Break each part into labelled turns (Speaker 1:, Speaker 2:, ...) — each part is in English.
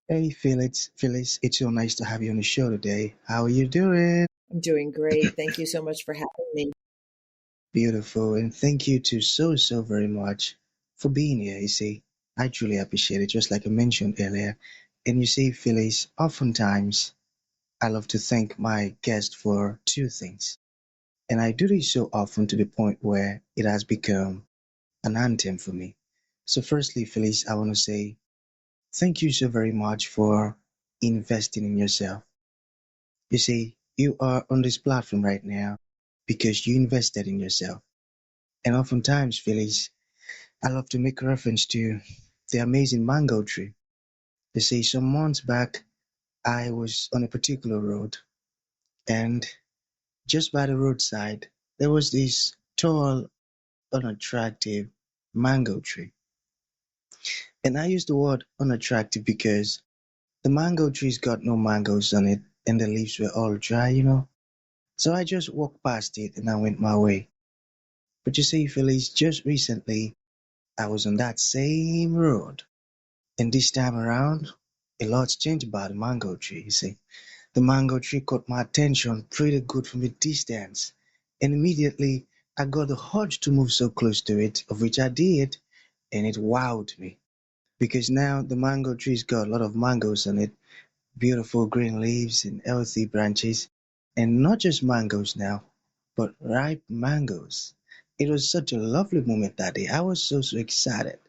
Speaker 1: Hey, Phyllis, it's so nice to have you on the show today. How are you doing?
Speaker 2: I'm doing great. Thank you so much for having me.
Speaker 1: Beautiful, and thank you too so very much for being here. You see, I truly appreciate it, just like I mentioned earlier. And you see, Phyllis, oftentimes I love to thank my guest for two things. And I do this so often to the point where it has become an anthem for me. So, firstly, Phyllis, I want to say thank you so very much for investing in yourself. You see, you are on this platform right now because you invested in yourself. And oftentimes, Phyllis, I love to make reference to the amazing mango tree. You see, some months back, I was on a particular road, and just by the roadside, there was this tall, unattractive mango tree. And I use the word unattractive because the mango tree's got no mangoes on it, and the leaves were all dry. So I just walked past it and I went my way. But you see, Phyllis, just recently I was on that same road, and this time around, a lot's changed about the mango tree. You see, the mango tree caught my attention pretty good from a distance, and immediately I got the urge to move so close to it, of which I did, and it wowed me because now the mango tree's got a lot of mangoes on it, beautiful green leaves and healthy branches, and not just mangoes now, but ripe mangoes. It was such a lovely moment that day. I was so excited,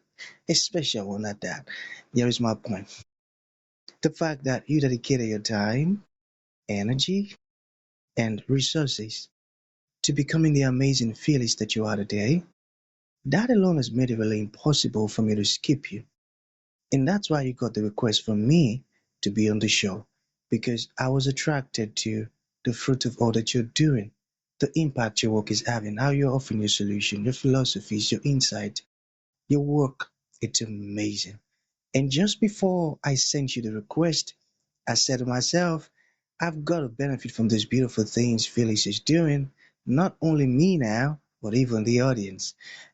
Speaker 1: a special one at that. Here is my point. The fact that you dedicated your time, energy, and resources to becoming the amazing Phyllis that you are today, that alone has made it really impossible for me to skip you. And that's why you got the request from me to be on the show, because I was attracted to the fruit of all that you're doing, the impact your work is having, how you're offering your solution, your philosophies, your insight, your work. It's amazing. And just before I sent you the request, I said to myself, I've got to benefit from these beautiful things Phyllis is doing, not only me now, but even the audience.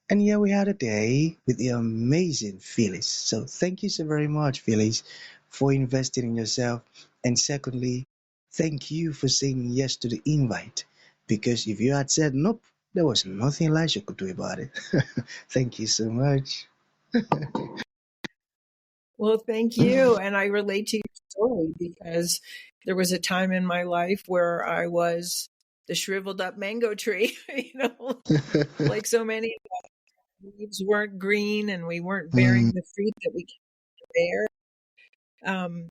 Speaker 1: And here we are today with the amazing Phyllis. So thank you so very much, Phyllis, for investing in yourself. And secondly, thank you for saying yes to the invite. Because if you had said nope, there was nothing Elisha could do about it. Thank you so much.
Speaker 2: Well, thank you. And I relate to your story because there was a time in my life where I was the shriveled up mango tree, like so many leaves weren't green and we weren't bearing
Speaker 1: Mm,
Speaker 2: the fruit that we can bear.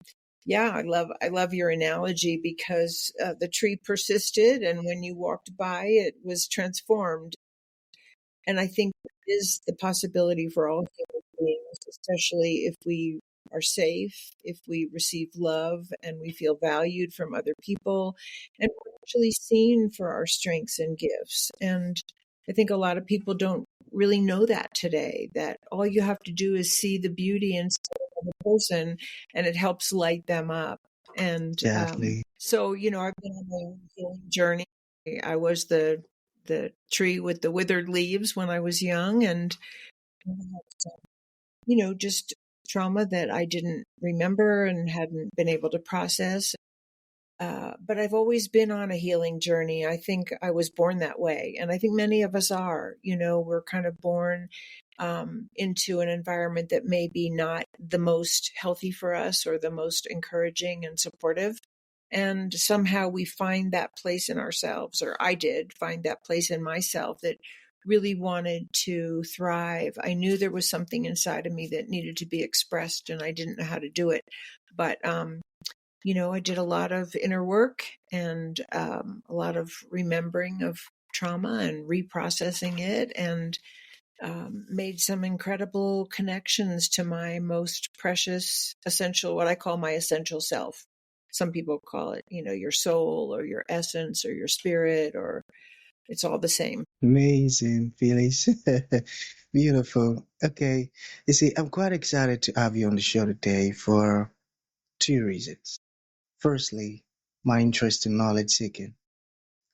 Speaker 2: Yeah, I love your analogy because the tree persisted, and when you walked by, it was transformed. And I think there is the possibility for all human beings, especially if we are safe, if we receive love and we feel valued from other people, and we're actually seen for our strengths and gifts. And I think a lot of people don't really know that today, that all you have to do is see the beauty in the person and it helps light them up. And
Speaker 1: exactly.
Speaker 2: I've been on my own healing journey. I was the tree with the withered leaves when I was young, and just trauma that I didn't remember and hadn't been able to process. But I've always been on a healing journey. I think I was born that way, and I think many of us are. We're kind of born into an environment that may be not the most healthy for us or the most encouraging and supportive. And somehow we find that place in ourselves, or I did find that place in myself that really wanted to thrive. I knew there was something inside of me that needed to be expressed, and I didn't know how to do it. But I did a lot of inner work and a lot of remembering of trauma and reprocessing it, and made some incredible connections to my most precious, essential, what I call my essential self. Some people call it, your soul or your essence or your spirit, or it's all the same.
Speaker 1: Amazing, Phyllis. Beautiful. Okay. You see, I'm quite excited to have you on the show today for two reasons. Firstly, my interest in knowledge seeking.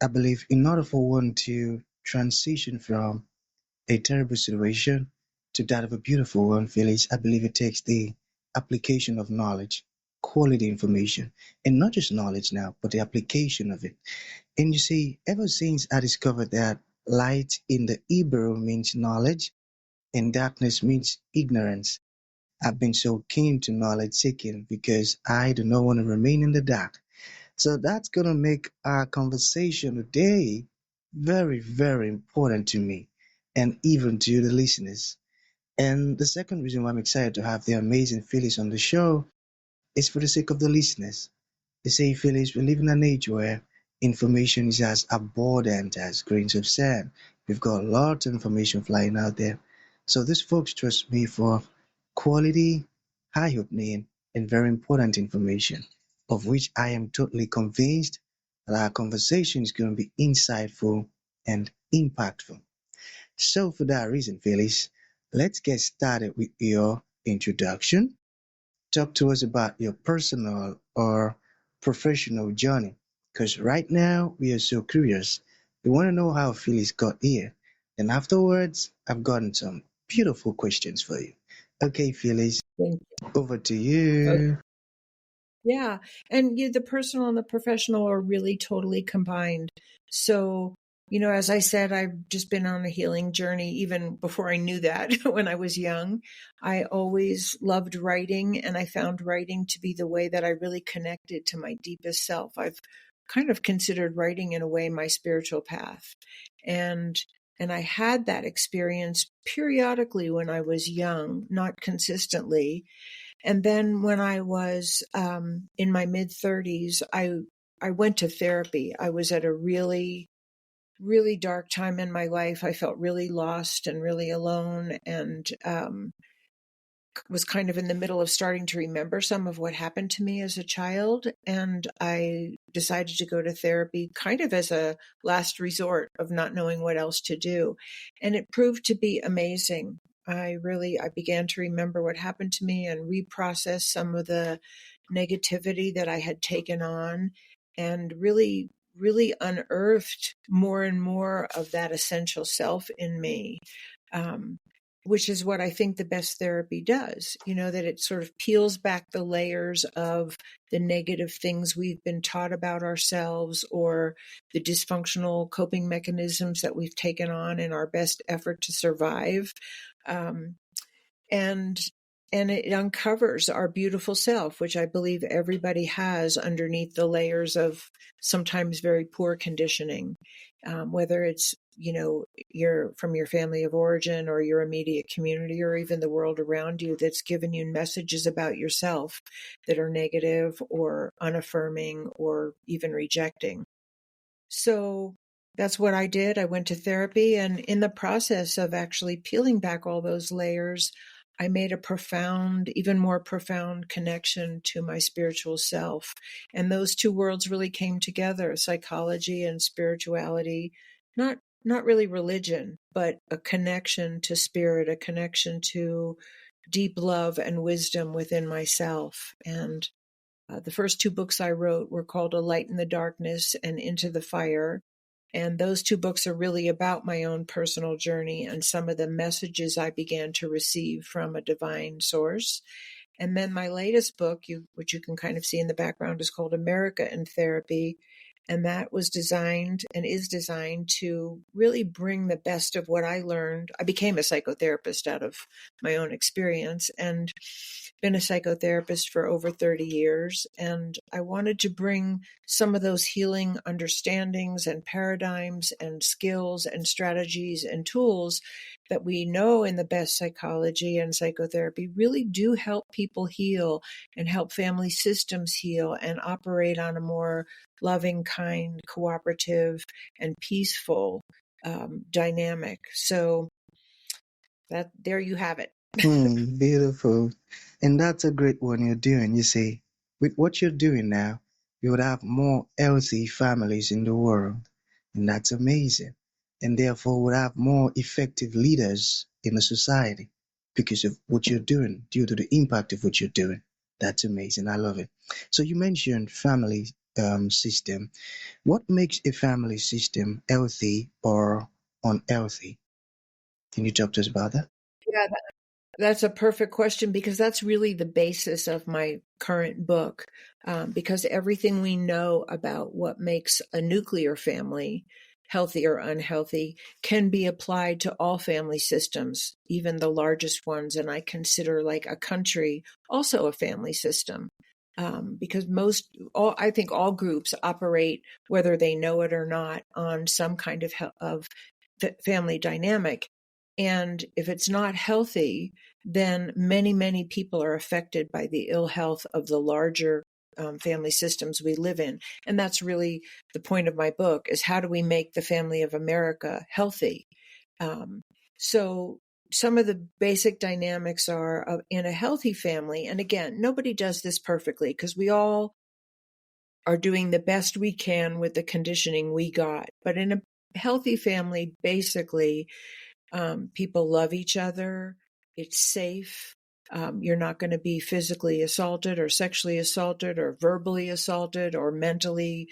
Speaker 1: I believe in order for one to transition from a terrible situation to that of a beautiful one, Phyllis, I believe it takes the application of knowledge. quality information, and not just knowledge now, but the application of it. And you see, ever since I discovered that light in the Hebrew means knowledge and darkness means ignorance, I've been so keen to knowledge seeking because I do not want to remain in the dark. So that's going to make our conversation today very, very important to me and even to the listeners. And the second reason why I'm excited to have the amazing Phyllis on the show is for the sake of the listeners. They say, Phyllis, we live in an age where information is as abundant as grains of sand. We've got lots of information flying out there. So these folks trust me for quality, eye-opening, and very important information, of which I am totally convinced that our conversation is going to be insightful and impactful. So for that reason, Phyllis, let's get started with your introduction. Talk to us about your personal or professional journey. Because right now we are so curious. We want to know how Phyllis got here. And afterwards, I've gotten some beautiful questions for you. Okay, Phyllis,
Speaker 2: Thank
Speaker 1: over to
Speaker 2: you.
Speaker 1: you.
Speaker 2: Yeah. And the personal and the professional are really totally combined. So, as I said, I've just been on a healing journey even before I knew that when I was young. I always loved writing, and I found writing to be the way that I really connected to my deepest self. I've kind of considered writing in a way my spiritual path. And I had that experience periodically when I was young, not consistently. And then when I was in my mid 30s, I went to therapy. I was at a really, really dark time in my life. I felt really lost and really alone, and was kind of in the middle of starting to remember some of what happened to me as a child. And I decided to go to therapy kind of as a last resort of not knowing what else to do. And it proved to be amazing. I began to remember what happened to me and reprocess some of the negativity that I had taken on, and really, really unearthed more and more of that essential self in me. Um, which is what I think the best therapy does, that it sort of peels back the layers of the negative things we've been taught about ourselves, or the dysfunctional coping mechanisms that we've taken on in our best effort to survive. Um, and it uncovers our beautiful self, which I believe everybody has underneath the layers of sometimes very poor conditioning, whether it's you're from your family of origin or your immediate community or even the world around you that's given you messages about yourself that are negative or unaffirming or even rejecting. So that's what I did. I went to therapy, and in the process of actually peeling back all those layers, I made a profound, even more profound connection to my spiritual self. And those two worlds really came together, psychology and spirituality, not really religion, but a connection to spirit, a connection to deep love and wisdom within myself. And the first two books I wrote were called A Light in the Darkness and Into the Fire. And those two books are really about my own personal journey and some of the messages I began to receive from a divine source. And then my latest book, which you can kind of see in the background, is called America in Therapy. And that was designed and is designed to really bring the best of what I learned. I became a psychotherapist out of my own experience and been a psychotherapist for over 30 years. And I wanted to bring some of those healing understandings and paradigms and skills and strategies and tools that we know in the best psychology and psychotherapy really do help people heal and help family systems heal and operate on a more loving, kind, cooperative, and peaceful dynamic. So that there you have it.
Speaker 1: Beautiful. And that's a great one you're doing. You see, with what you're doing now, you would have more healthy families in the world. And that's amazing. And therefore would have more effective leaders in the society because of what you're doing, due to the impact of what you're doing. That's amazing. I love it. So you mentioned family system. What makes a family system healthy or unhealthy? Can you talk to us about that?
Speaker 2: Yeah, That's a perfect question, because that's really the basis of my current book. Because everything we know about what makes a nuclear family healthy or unhealthy can be applied to all family systems, even the largest ones. And I consider like a country also a family system. Because I think all groups operate, whether they know it or not, on some kind of family dynamic. And if it's not healthy, then many, many people are affected by the ill health of the larger family systems we live in. And that's really the point of my book, is how do we make the family of America healthy? Um, so some of the basic dynamics are in a healthy family. And again, nobody does this perfectly, because we all are doing the best we can with the conditioning we got. But in a healthy family, basically, people love each other. It's safe. You're not going to be physically assaulted or sexually assaulted or verbally assaulted or mentally,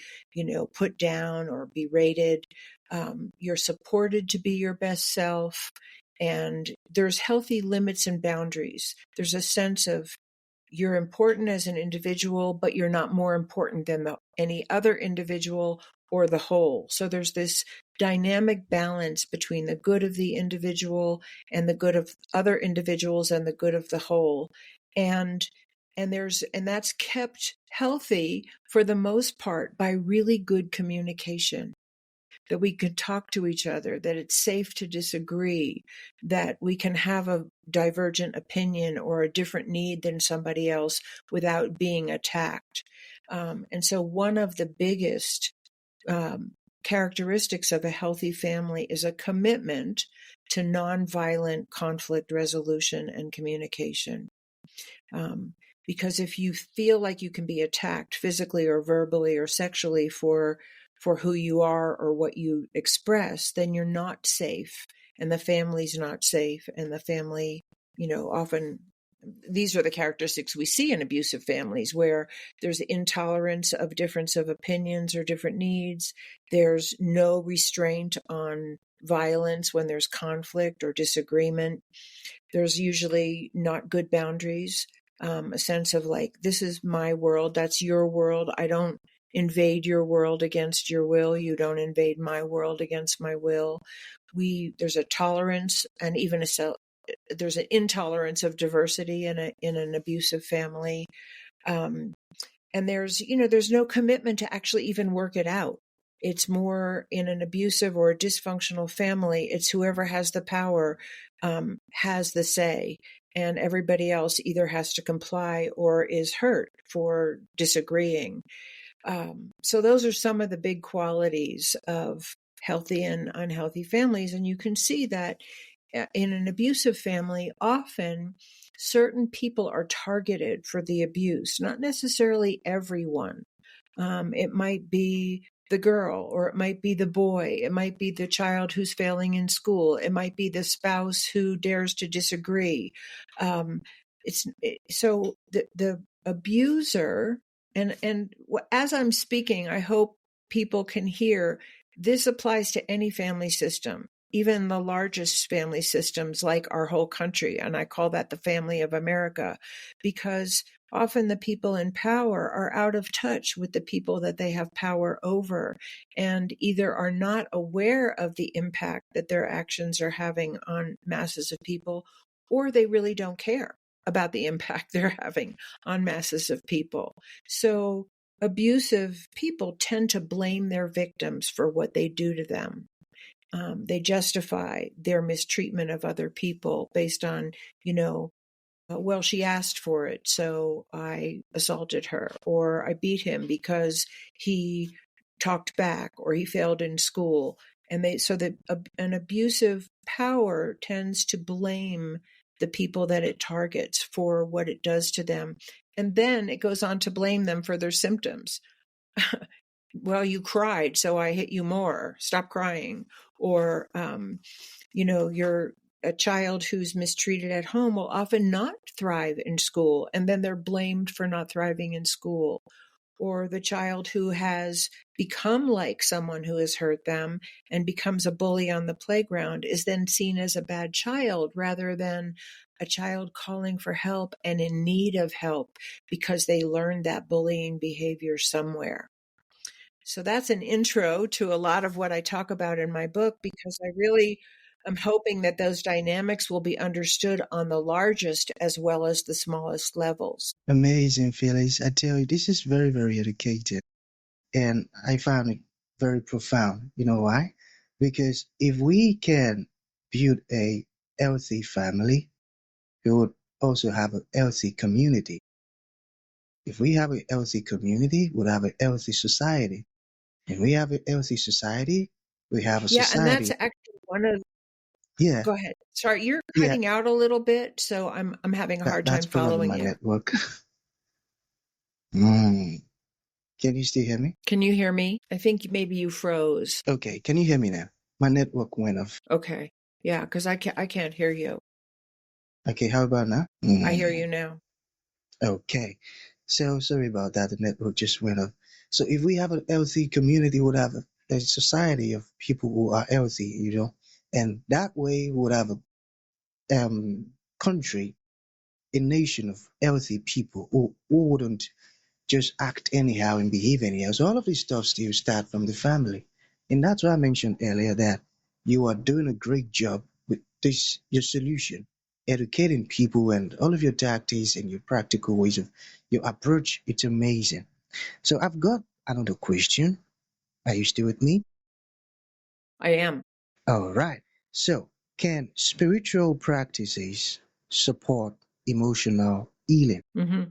Speaker 2: put down or berated. You're supported to be your best self. And there's healthy limits and boundaries. There's a sense of you're important as an individual, but you're not more important than any other individual or the whole. So there's this dynamic balance between the good of the individual and the good of other individuals and the good of the whole. And that's kept healthy for the most part by really good communication, that we can talk to each other, that it's safe to disagree, that we can have a divergent opinion or a different need than somebody else without being attacked. And so one of the biggest characteristics of a healthy family is a commitment to nonviolent conflict resolution and communication. Because if you feel like you can be attacked physically or verbally or sexually for who you are or what you express, then you're not safe, and the family's not safe, and the family, often these are the characteristics we see in abusive families, where there's intolerance of difference of opinions or different needs. There's no restraint on violence when there's conflict or disagreement. There's usually not good boundaries, a sense of like, this is my world, that's your world. I don't invade your world against your will. You don't invade my world against my will. There's a tolerance, and even there's an intolerance of diversity in an abusive family. And there's no commitment to actually even work it out. It's more in an abusive or a dysfunctional family, it's whoever has the power has the say, and everybody else either has to comply or is hurt for disagreeing. So those are some of the big qualities of healthy and unhealthy families. And you can see that in an abusive family, often certain people are targeted for the abuse, not necessarily everyone. It might be the girl, or it might be the boy. It might be the child who's failing in school. It might be the spouse who dares to disagree. So the abuser, and as I'm speaking, I hope people can hear this applies to any family system, even the largest family systems like our whole country. And I call that the family of America, because often the people in power are out of touch with the people that they have power over, and either are not aware of the impact that their actions are having on masses of people, or they really don't care about the impact they're having on masses of people. So abusive people tend to blame their victims for what they do to them. They justify their mistreatment of other people based on, well, she asked for it, so I assaulted her, or I beat him because he talked back, or he failed in school. And so that an abusive power tends to blame the people that it targets for what it does to them. And then it goes on to blame them for their symptoms. Well, you cried, so I hit you more. Stop crying. Or, you're a child who's mistreated at home will often not thrive in school, and then they're blamed for not thriving in school. Or the child who has become like someone who has hurt them and becomes a bully on the playground is then seen as a bad child, rather than a child calling for help and in need of help because they learned that bullying behavior somewhere. So that's an intro to a lot of what I talk about in my book, because I really am hoping that those dynamics will be understood on the largest as well as the smallest levels.
Speaker 1: Amazing, Phyllis. I tell you, this is very, very educated. And I found it very profound. You know why? Because if we can build a healthy family, we would also have a healthy community. If we have a healthy community, we'll have a healthy society. If we have a healthy society, we have a
Speaker 2: Yeah, and that's
Speaker 1: society.
Speaker 2: actually one of
Speaker 1: Yeah,
Speaker 2: Go ahead. Sorry, you're
Speaker 1: yeah,
Speaker 2: cutting out a little bit, so I'm having a hard
Speaker 1: that's
Speaker 2: time
Speaker 1: probably
Speaker 2: following
Speaker 1: my
Speaker 2: you.
Speaker 1: network. Mm. Can you still hear me?
Speaker 2: Can you hear me? I think maybe you froze.
Speaker 1: Okay, can you hear me now? My network went off.
Speaker 2: Okay. Yeah, because I can't hear you.
Speaker 1: Okay, how about now?
Speaker 2: I hear you now.
Speaker 1: Okay, so sorry about that. The network just went off. So if we have a healthy community, we would have a society of people who are healthy, and that way we would have a country, a nation of healthy people who wouldn't just act anyhow and behave anyhow. So all of this stuff still start from the family. And that's why I mentioned earlier that you are doing a great job with this, your solution, educating people and all of your tactics and your practical ways of your approach. It's amazing. So I've got another question. Are you still with me?
Speaker 2: I am.
Speaker 1: All right. So can spiritual practices support emotional healing?
Speaker 2: hmm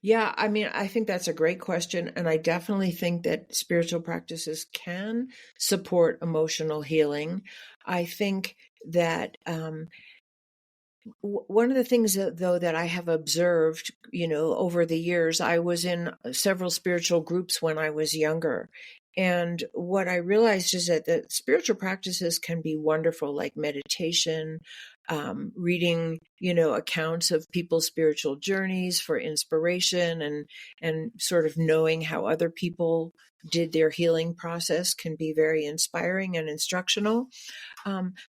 Speaker 2: Yeah, I mean, I think that's a great question. And I definitely think that spiritual practices can support emotional healing. I think that one of the things though that I have observed, over the years, I was in several spiritual groups when I was younger. And what I realized is that the spiritual practices can be wonderful, like meditation, reading, accounts of people's spiritual journeys for inspiration, and sort of knowing how other people did their healing process can be very inspiring and instructional.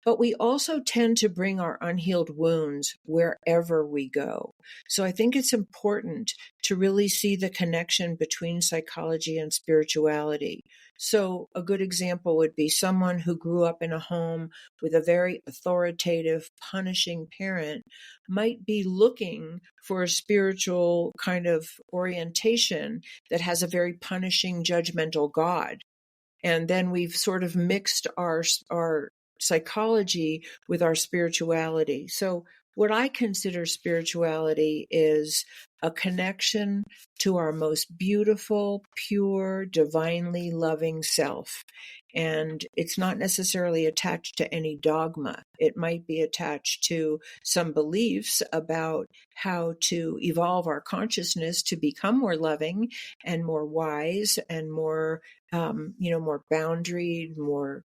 Speaker 2: But we also tend to bring our unhealed wounds wherever we go. So I think it's important to really see the connection between psychology and spirituality. So a good example would be someone who grew up in a home with a very authoritative, punishing parent might be looking for a spiritual kind of orientation that has a very punishing, judgmental God. And then we've sort of mixed our psychology with our spirituality. So what I consider spirituality is a connection to our most beautiful, pure, divinely loving self. And it's not necessarily attached to any dogma. It might be attached to some beliefs about how to evolve our consciousness to become more loving and more wise and more more boundaried, more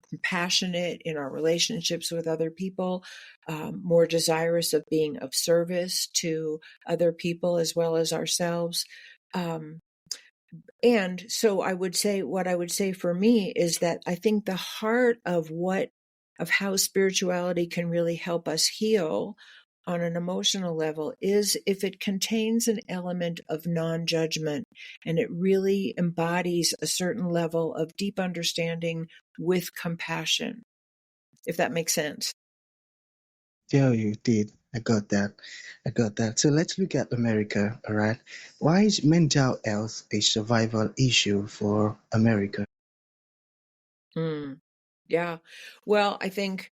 Speaker 2: compassionate in our relationships with other people, more desirous of being of service to other people as well as ourselves. Um, and so what I would say for me is that I think the heart of how spirituality can really help us heal on an emotional level is if it contains an element of non-judgment and it really embodies a certain level of deep understanding with compassion, if that makes sense.
Speaker 1: Yeah, you did. I got that. I got that. So let's look at America, all right? Why is mental health a survival issue for America?
Speaker 2: Mm. Yeah. Well, I think,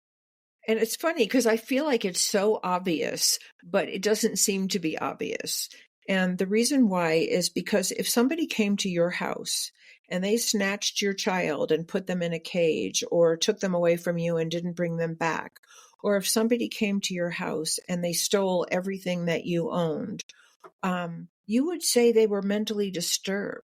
Speaker 2: and it's funny because I feel like it's so obvious, but it doesn't seem to be obvious. And the reason why is because if somebody came to your house and they snatched your child and put them in a cage or took them away from you and didn't bring them back, or if somebody came to your house and they stole everything that you owned, you would say they were mentally disturbed,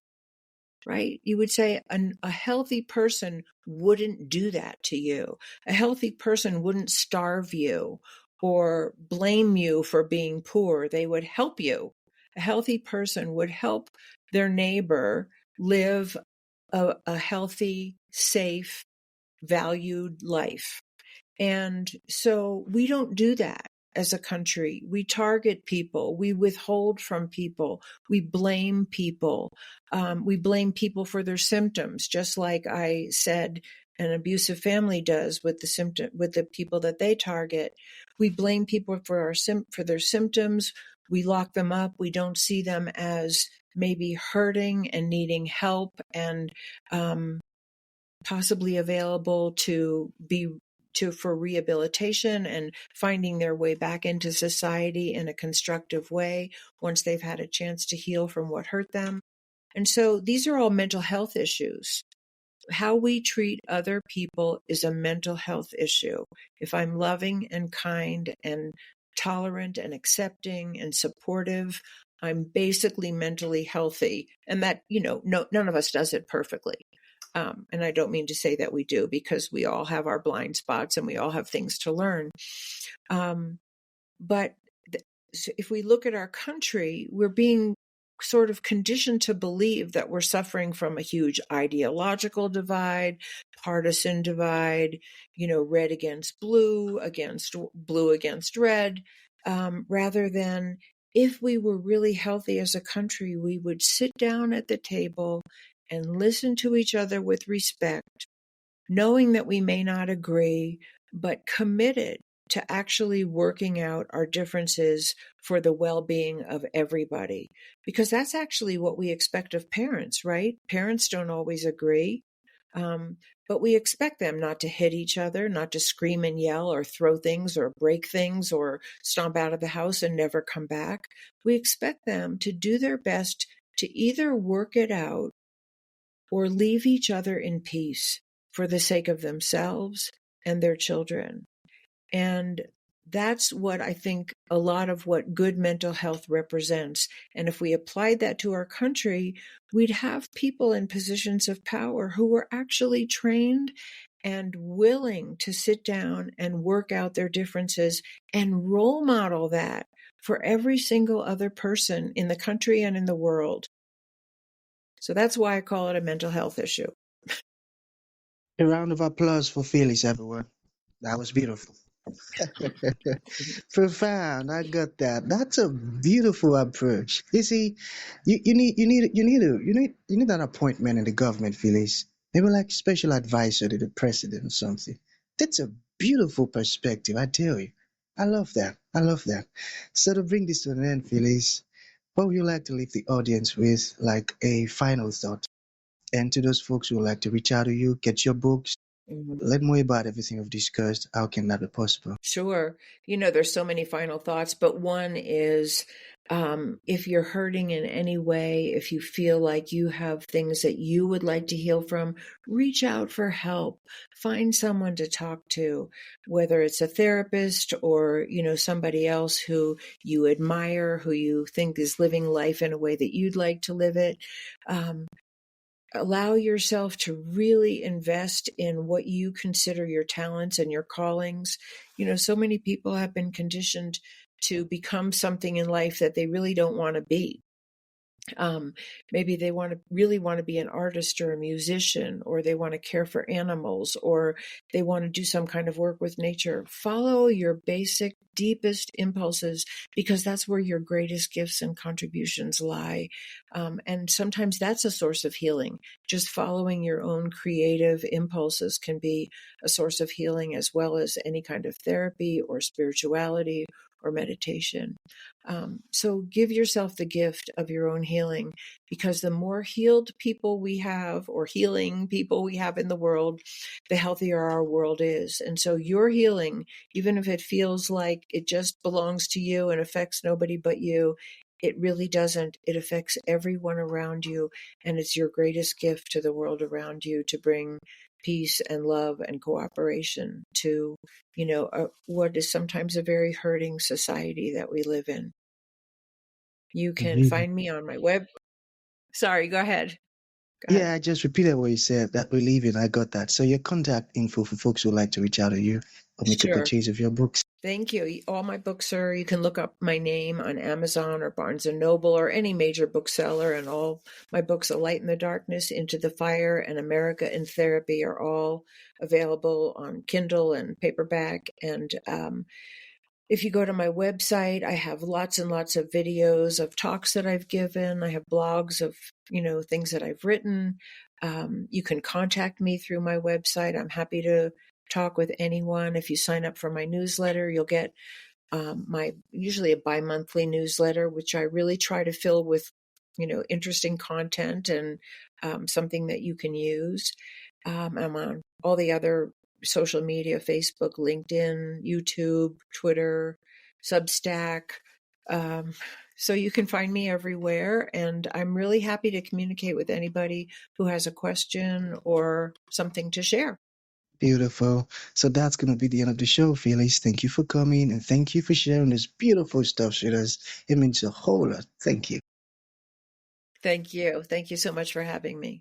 Speaker 2: right? You would say a healthy person wouldn't do that to you. A healthy person wouldn't starve you or blame you for being poor. They would help you. A healthy person would help their neighbor live a healthy, safe, valued life. And so we don't do that. as a country. We target people. We withhold from people. We blame people. We blame people for their symptoms, just like I said an abusive family does with the people that they target. We blame people for their symptoms. We lock them up. We don't see them as maybe hurting and needing help and possibly available for rehabilitation and finding their way back into society in a constructive way once they've had a chance to heal from what hurt them. And so these are all mental health issues. How we treat other people is a mental health issue. If I'm loving and kind and tolerant and accepting and supportive, I'm basically mentally healthy. And that, none of us does it perfectly. And I don't mean to say that we do, because we all have our blind spots and we all have things to learn. But if we look at our country, we're being sort of conditioned to believe that we're suffering from a huge ideological divide, partisan divide, red against blue against red, rather than if we were really healthy as a country, we would sit down at the table and listen to each other with respect, knowing that we may not agree, but committed to actually working out our differences for the well-being of everybody. Because that's actually what we expect of parents, right? Parents don't always agree, but we expect them not to hit each other, not to scream and yell or throw things or break things or stomp out of the house and never come back. We expect them to do their best to either work it out or leave each other in peace for the sake of themselves and their children. And that's what I think a lot of what good mental health represents. And if we applied that to our country, we'd have people in positions of power who were actually trained and willing to sit down and work out their differences and role model that for every single other person in the country and in the world. So that's why I call it a mental health issue.
Speaker 1: A round of applause for Phyllis, everyone. That was beautiful. Profound. I got that. That's a beautiful approach. You see, you need an appointment in the government, Phyllis. Maybe like special advisor to the president or something. That's a beautiful perspective, I tell you. I love that. I love that. So to bring this to an end, Phyllis, what would you like to leave the audience with, like a final thought? And to those folks who would like to reach out to you, get your books,
Speaker 2: Mhm.
Speaker 1: learn more about everything we've discussed, how can that be possible?
Speaker 2: Sure. There's so many final thoughts, but one is if you're hurting in any way, if you feel like you have things that you would like to heal from, reach out for help. Find someone to talk to, whether it's a therapist or, somebody else who you admire, who you think is living life in a way that you'd like to live it. Allow yourself to really invest in what you consider your talents and your callings. So many people have been conditioned to become something in life that they really don't want to be. Maybe they really want to be an artist or a musician, or they want to care for animals, or they want to do some kind of work with nature. Follow your basic, deepest impulses, because that's where your greatest gifts and contributions lie. And sometimes that's a source of healing. Just following your own creative impulses can be a source of healing, as well as any kind of therapy or spirituality or meditation. So give yourself the gift of your own healing, because the more healed people we have, or healing people we have in the world, the healthier our world is. And so your healing, even if it feels like it just belongs to you and affects nobody but you, it really doesn't. It affects everyone around you, and it's your greatest gift to the world around you to bring peace and love and cooperation to, what is sometimes a very hurting society that we live in. You can
Speaker 1: Really?
Speaker 2: find me on my web. Sorry, go ahead. Go ahead.
Speaker 1: Yeah, I just repeated what you said, that we live in. I got that. So your contact info for folks who would like to reach out to you or make a
Speaker 2: Sure.
Speaker 1: purchase of your books.
Speaker 2: Thank you. All my books you can look up my name on Amazon or Barnes and Noble or any major bookseller, and all my books, A Light in the Darkness, Into the Fire, and America in Therapy, are all available on Kindle and paperback. And if you go to my website, I have lots and lots of videos of talks that I've given. I have blogs of, things that I've written. You can contact me through my website. I'm happy to talk with anyone. If you sign up for my newsletter, you'll get my usually a bi-monthly newsletter, which I really try to fill with, interesting content and something that you can use. I'm on all the other social media, Facebook, LinkedIn, YouTube, Twitter, Substack. So you can find me everywhere, and I'm really happy to communicate with anybody who has a question or something to share.
Speaker 1: Beautiful. So that's going to be the end of the show, Phyllis. Thank you for coming and thank you for sharing this beautiful stuff with us. It means a whole lot. Thank you.
Speaker 2: Thank you. Thank you so much for having me.